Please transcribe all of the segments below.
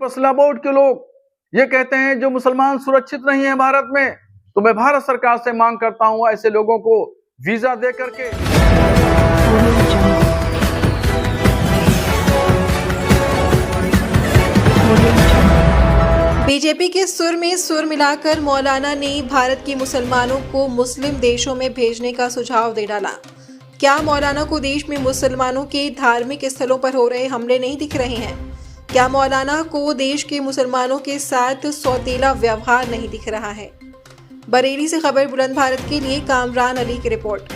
फैसला बोर्ड के लोग ये कहते हैं जो मुसलमान सुरक्षित नहीं है भारत में, तो मैं भारत सरकार से मांग करता हूं ऐसे लोगों को वीजा दे करके। बीजेपी के सुर में सुर मिलाकर मौलाना ने भारत के मुसलमानों को मुस्लिम देशों में भेजने का सुझाव दे डाला। क्या मौलाना को देश में मुसलमानों के धार्मिक स्थलों पर हो रहे हमले नहीं दिख रहे हैं? क्या मौलाना को देश के मुसलमानों के साथ सौतेला व्यवहार नहीं दिख रहा है? बरेली से खबर बुलंद भारत के लिए कामरान अली की रिपोर्ट।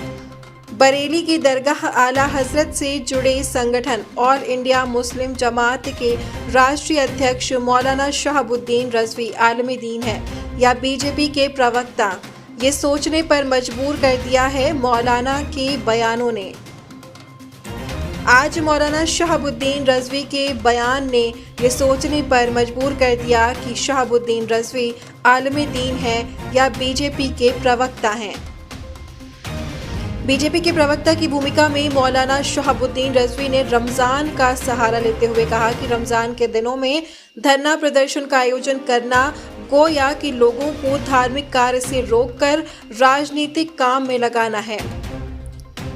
बरेली की दरगाह आला हजरत से जुड़े संगठन ऑल इंडिया मुस्लिम जमात के राष्ट्रीय अध्यक्ष मौलाना शहाबुद्दीन रजवी आलमी दीन है या बीजेपी के प्रवक्ता, ये सोचने पर मजबूर कर दिया है मौलाना के बयानों ने। आज मौलाना शहाबुद्दीन रजवी के बयान ने ये सोचने पर मजबूर कर दिया कि शहाबुद्दीन रजवी आलमी दीन है या बीजेपी के प्रवक्ता हैं। बीजेपी के प्रवक्ता की भूमिका में मौलाना शहाबुद्दीन रजवी ने रमजान का सहारा लेते हुए कहा कि रमजान के दिनों में धरना प्रदर्शन का आयोजन करना गोया कि लोगों को धार्मिक कार्य से रोककर राजनीतिक काम में लगाना है।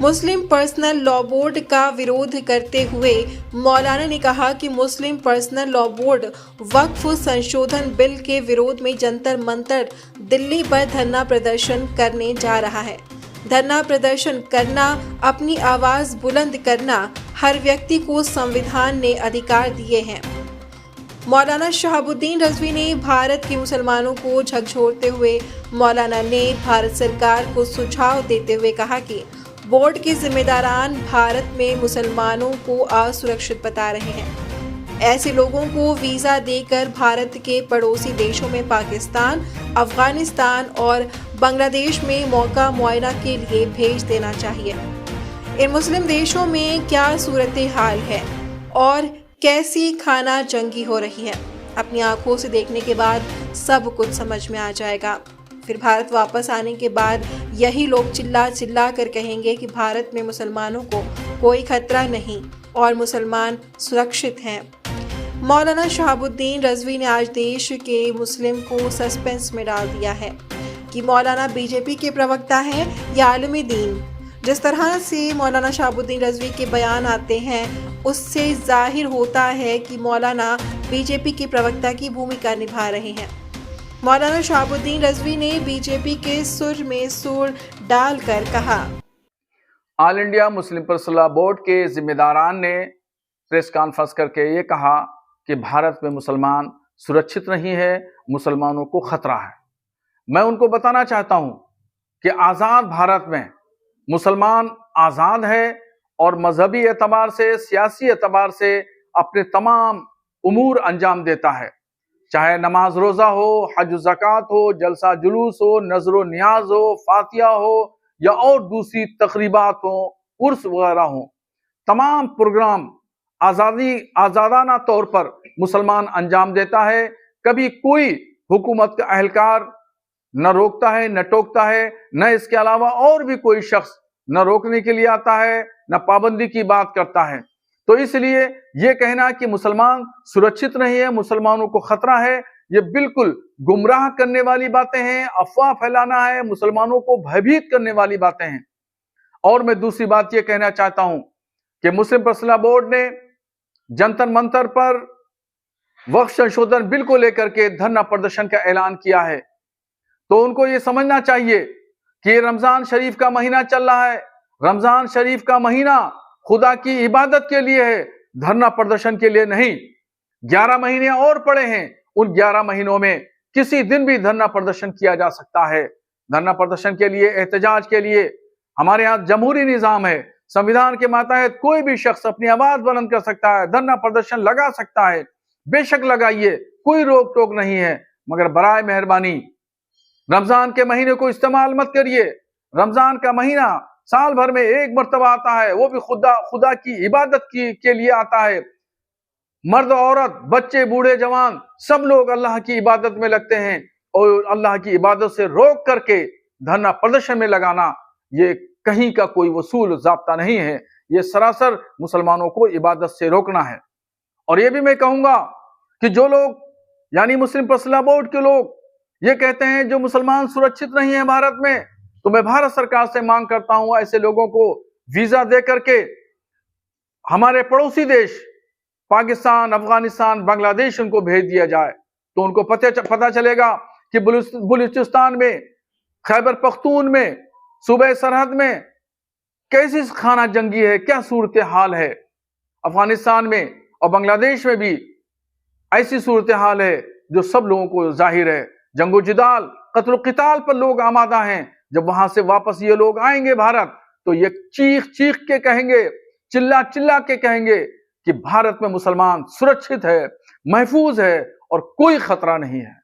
मुस्लिम पर्सनल लॉ बोर्ड का विरोध करते हुए मौलाना ने कहा कि मुस्लिम पर्सनल लॉ बोर्ड वक्फ संशोधन बिल के विरोध में जंतर मंतर दिल्ली पर धरना प्रदर्शन करने जा रहा है। धरना प्रदर्शन करना, अपनी आवाज बुलंद करना हर व्यक्ति को संविधान ने अधिकार दिए हैं। मौलाना शहाबुद्दीन रजवी ने भारत के मुसलमानों को झकझोरते हुए मौलाना ने भारत सरकार को सुझाव देते हुए कहा कि बोर्ड के जिम्मेदारान भारत में मुसलमानों को असुरक्षित बता रहे हैं। ऐसे लोगों को वीज़ा देकर भारत के पड़ोसी देशों में पाकिस्तान, अफगानिस्तान और बांग्लादेश में मौका मुआयना के लिए भेज देना चाहिए। इन मुस्लिम देशों में क्या सूरत हाल है और कैसी खाना जंगी हो रही है, अपनी आंखों से देखने के बाद सब कुछ समझ में आ जाएगा। फिर भारत वापस आने के बाद यही लोग चिल्ला चिल्ला कर कहेंगे कि भारत में मुसलमानों को कोई खतरा नहीं और मुसलमान सुरक्षित हैं। मौलाना शहाबुद्दीन रजवी ने आज देश के मुस्लिम को सस्पेंस में डाल दिया है कि मौलाना बीजेपी के प्रवक्ता हैं या आलमी दीन। जिस तरह से मौलाना शहाबुद्दीन रजवी के बयान आते हैं उससे जाहिर होता है कि मौलाना बीजेपी के प्रवक्ता की भूमिका निभा रहे हैं। मौलाना शहाबुद्दीन रजवी ने बीजेपी के सुर में सुर डालकर कहा, all India Muslim personal board के जिम्मेदारान ने प्रेस कॉन्फ्रेंस करके ये कहा कि भारत में मुसलमान सुरक्षित नहीं है, मुसलमानों को खतरा है। मैं उनको बताना चाहता हूं कि आज़ाद भारत में मुसलमान आज़ाद है और मजहबी एतबार से, सियासी एतबार से अपने तमाम उमूर अंजाम देता है, चाहे नमाज रोज़ा हो, हज ज़कात हो, जलसा जुलूस हो, नजर नियाज हो, फातिया हो या और दूसरी तकरीबात हो, उर्स वगैरह हो। तमाम प्रोग्राम आज़ादाना तौर पर मुसलमान अंजाम देता है। कभी कोई हुकूमत का अहलकार न रोकता है, न टोकता है, न इसके अलावा और भी कोई शख्स न रोकने के लिए आता है, न पाबंदी की बात करता है। तो इसलिए ये कहना कि मुसलमान सुरक्षित नहीं है, मुसलमानों को खतरा है, ये बिल्कुल गुमराह करने वाली बातें हैं, अफवाह फैलाना है, मुसलमानों को भयभीत करने वाली बातें हैं। और मैं दूसरी बात ये कहना चाहता हूं कि मुस्लिम पर्सनल बोर्ड ने जंतर मंतर पर वक्फ संशोधन बिल को लेकर के धरना प्रदर्शन का ऐलान किया है। तो उनको ये समझना चाहिए कि रमजान शरीफ का महीना चल रहा है। रमजान शरीफ का महीना खुदा की इबादत के लिए है, धरना प्रदर्शन के लिए नहीं। 11 महीने और पड़े हैं, उन 11 महीनों में किसी दिन भी धरना प्रदर्शन किया जा सकता है। धरना प्रदर्शन के लिए, एहतजाज के लिए हमारे यहाँ जमहूरी निजाम है, संविधान के मातहत कोई भी शख्स अपनी आवाज बुलंद कर सकता है, धरना प्रदर्शन लगा सकता है। बेशक लगाइए, कोई रोक टोक नहीं है, मगर बराए मेहरबानी रमजान के महीने को इस्तेमाल मत करिए। रमजान का महीना साल भर में एक मर्तबा आता है, वो भी खुदा की इबादत के लिए आता है। मर्द औरत, बच्चे, बूढ़े, जवान सब लोग अल्लाह की इबादत में लगते हैं और अल्लाह की इबादत से रोक करके धरना प्रदर्शन में लगाना ये कहीं का कोई वसूल ज़ाब्ता नहीं है। ये सरासर मुसलमानों को इबादत से रोकना है। और ये भी मैं कहूंगा कि जो लोग यानी मुस्लिम पर्सनल लॉ बोर्ड के लोग ये कहते हैं जो मुसलमान सुरक्षित नहीं है भारत में, तो मैं भारत सरकार से मांग करता हूं ऐसे लोगों को वीजा दे करके हमारे पड़ोसी देश पाकिस्तान, अफगानिस्तान, बांग्लादेश उनको भेज दिया जाए, तो उनको पता चलेगा कि बलूचिस्तान में, खैबर पख्तून में, सूबे सरहद में कैसी खाना जंगी है, क्या सूरत हाल है। अफगानिस्तान में और बांग्लादेश में भी ऐसी सूरत हाल है जो सब लोगों को जाहिर है। जंगो जिदाल, कत्ल क़िताल पर लोग आमादा हैं। जब वहां से वापस ये लोग आएंगे भारत, तो ये चीख चीख के कहेंगे, चिल्ला चिल्ला के कहेंगे कि भारत में मुसलमान सुरक्षित है, महफूज है और कोई खतरा नहीं है।